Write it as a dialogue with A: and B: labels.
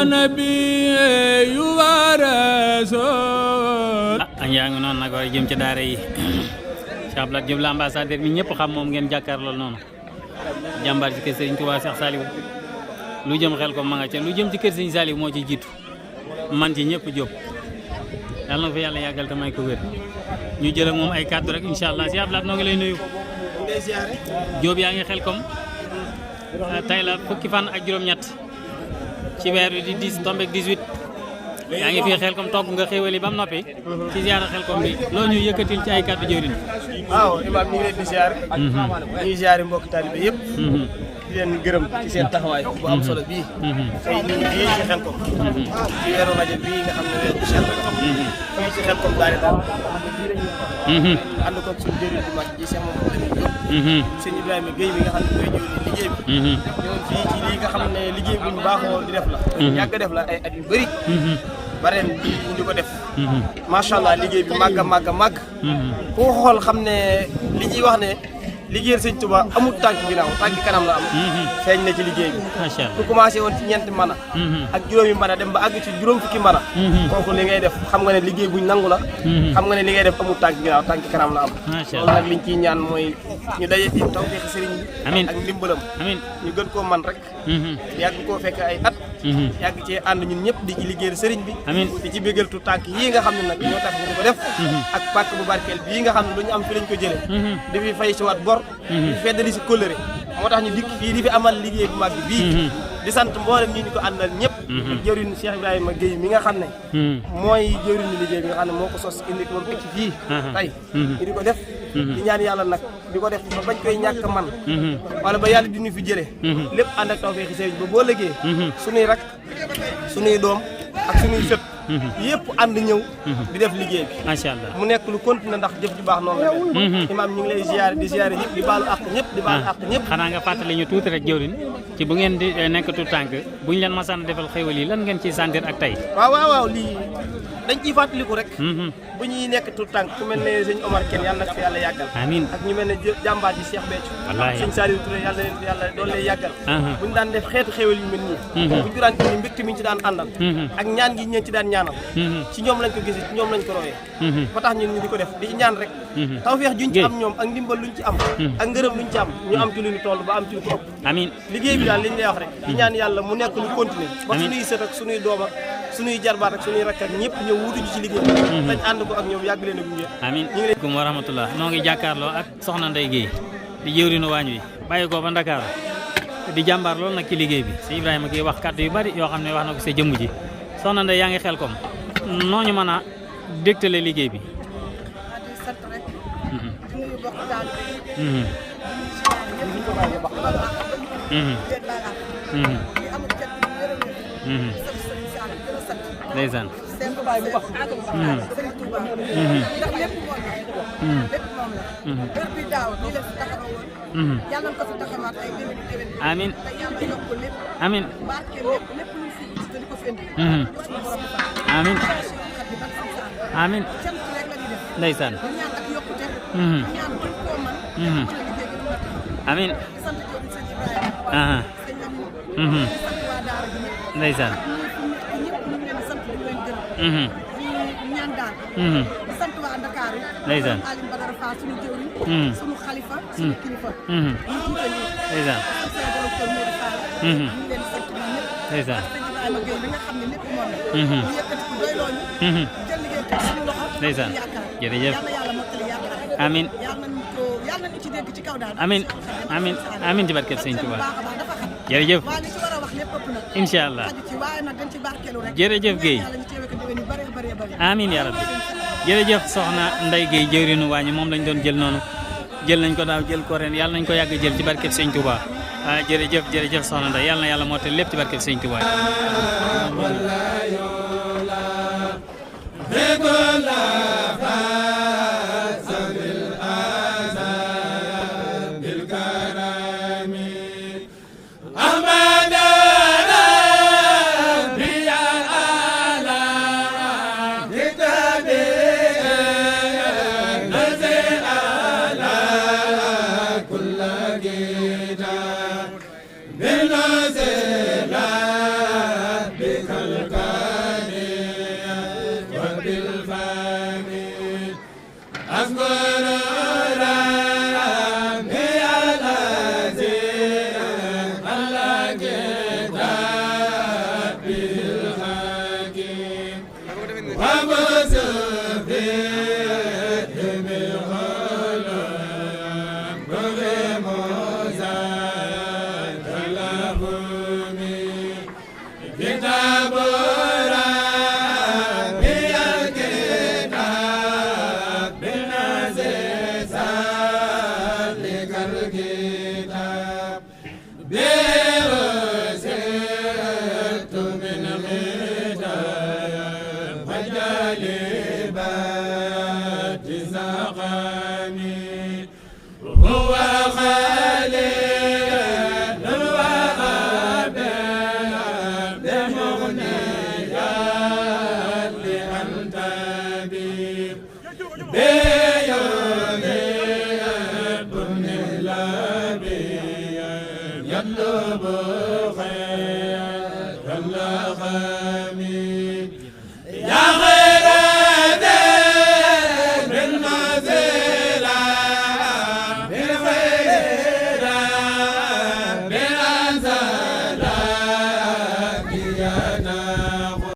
A: nabi wa rasul
B: yaa ngi noonu nag war a jëm ci daara yi Cheikh Abdoulaye Diop la ambassadeur bi ñëpp xam moom ngeen jàkkaarloo noonu jàmbaar ci kër Serigne Touba Cheikh Saliou lu jëm xel ko ma nga ca lu jëm ci kër Serigne Saliou moo ci jiitu man ci ñëpp Diop yàlla na fa yàlla yàggal te may ko wér ñu jël ak moom ay kàddu rek incha allah Cheikh Abdoulaye noo ngi lay nuyu Diop yaa ngi xel kom tey la fukki fan ak juróom-ñett ci weer wi di 10 tombé 18 yaa ngi fii xel kom togg nga xéwali ba mu noppi ci ziara xel kom bi loo ñu yëkkatil ci ay kàddu jëwriñ
C: waaw imaam ñu ngi leen di ziare ñu ngi ziare mbokki taalibe yëpp di leen gërëm ci seen taxawaay bu am solo bii tey ñu ngi fii ci xel kom ci weeru Rajab bii nga xam ne weeru bu sell fii ci xel kom daal ànd koog suñu jëriñ bu mag ji Cheikh Mamadou Lamine Diop sëñ Ibrahima Guèye bi nga xam ne mooy jëwriñ liggéey bi ñëwoon fii ci lii nga xam ne liggéey bu ñu baaxoo di def la yàgg def la ay at yu bëri ba ren ñu di ko def macha allah liggéey bi màgg a màgg a màgg ku xool xam ne li ñuy wax ne liggéeyal sëñ Tuba amul tànk ginnaaw tànk kanam la am feeñ na ci liggéey bi ku commencé woon ci ñeenti mën a ak juróomi mën a dem ba àgg ci juróom fukki mën a kooku li ngay def xam nga ne liggéey buñ nangu la xam nga ne li ngay def amul tànk ginnaaw tànk kanam la am loolu nag liñ ciy ñaan mooy ñu daje ci tawfeex sëriñ bi ak ndimbalam ñu gën koo man rek yàgg koo fekk ay at yàgg cee ànd ñun ñëpp di ci liggéeyal sëriñ bi di ci bégal tu tànk yii nga xam ne nag ñoo tax ñu di ko def ak pàkk bu barkeel bii nga xam ne lu ñu am fi lañ ko jële di fi fay si waat bor di feddali si kóllëre moo tax ñu dikk fii di fi amal liggéey bu mag bii di sant mboolem ñi ñu ko àndal ñëpp jëwriñ Cheikh Ibrahima Guèye mi nga xam ne mooy jëwriñu liggéey bi nga xam ne moo ko sos indi ko ci fii tey ñu di ko def di ñaan yàlla nag di ko def ba bañ koy ñàkk man wala ba yàlla di ñu fi jëlee lépp ànd ak tawfeexi sëriñ ba boo lëggee suñuy rak suñuy doom ak suñuy sët yëpp ànd ñëw di def liggéey bi
B: macha allah
C: mu nekk lu continué ndax jëf ju baax noonu la imaam ñu ngi lay ziare di ziare ñëpp di baalu àq ñëpp di baalu àq ñëpp
B: xanaa nga fàttali ñu tuuti rek jëwriñ ci bu ngeen di nekkatu tànk buñ leen masaan defal xéwal yi lan ngeen ciy sentir ak tey
C: waaw lii dañ ciy fàttaliku rek bu ñuy nekk tout tànk ku mel ne sëñ Omar Kane yàlla na fi yàlla yàggal
B: amiin
C: ak ñu mel ne jàmbaar ji Cheikh Béthio
B: wallaahi
C: sëñ Saliou Touré yàlla leen fi yàlla doon lay yàggal bu ñu daan def xeetu xéwal yu mel nii buñu daan indi mbégte mi ñu ci daan àndal ak ñaan gi ñeen ci daan ñaanal ci ñoom lañ ko gisee ci ñoom lañ ko royee ba tax ñun ñu di ko def di ñaan rek tawfeex juñ ci am ñoom ak ndimbal luñ ci am ak ngërëm luñ ci am ñu am ci lu ñu toll ba am ci lu ko ëpp
B: amiin
C: liggéey bi daal li ñu lay wax rek di ñaan yàlla mu nekk lu continuer ba suñuy sët ak suñuy doom ak suñuy jarbaat ak suñuy rakk ak ñëpp ñëw wutuñu ci liggéey bi dañ ànd ko ak ñoom yàgg leen a gunge
B: amiin kum wa rahmatullah noo ngi jàkkaarloo ak soxna Ndeye Guèye di jëwriñu waañ wi bàyyi ko ba Ndakaaru di jàmbaar loolu nag ci liggéey bi si Ibrahima Guèye wax kàddu yu bari yoo xam ne wax na ko sa jëmm ji soxna Ndeye yaa ngi xel kom noo ñu mën a dégtale liggéey bi ndeysaan amiin amiin amiin amiin ndeysaan amiin ndeysaan
D: sant waa Ndakaaru
B: ndeysaan
D: Alim Badara Fall suñu jëwriñ suñu xalifa suñu kilifa ñu jiite ñu
B: ndeysaan
D: ñu leen sant ñun ñëpp
B: ndeysaan
D: Ibrahima Guèye bi nga xam ne lépp moom la ñu yëkkati ko doy looñu jël liggéey teg suñu loxo
B: ndeysaan jërëjëf
D: yàlla yàlla mottali yaakaar
B: amiin
D: yàlla nañu ci dégg ci kaw daal
B: amiin amiin amiin ci barkeb Sëñ Tuubaa
D: baax a baax dafa xam
B: jërëjëf
D: waa li ci war a wax lépp ëpp na
B: incha allah
D: xaju ci waaye nag dañ ci barkeelu rek
B: jërëjëf Guèye
D: yàlla ñu teewe ko déwén yu bari bari bari
B: amiin yaa rabbi jërëjëf soxna Ndeye Guèye jëwriñu waañi moom lañ doon jël noonu jël nañ ko daaw jël ko ren yàlla nañ ko yàgg jël ci barkeb Sëñ Tuubaa jërëjëf soxna Ndeye yàlla na yàlla moo tal lépp ci barkeb Sëñ Tuubaa
A: بك يا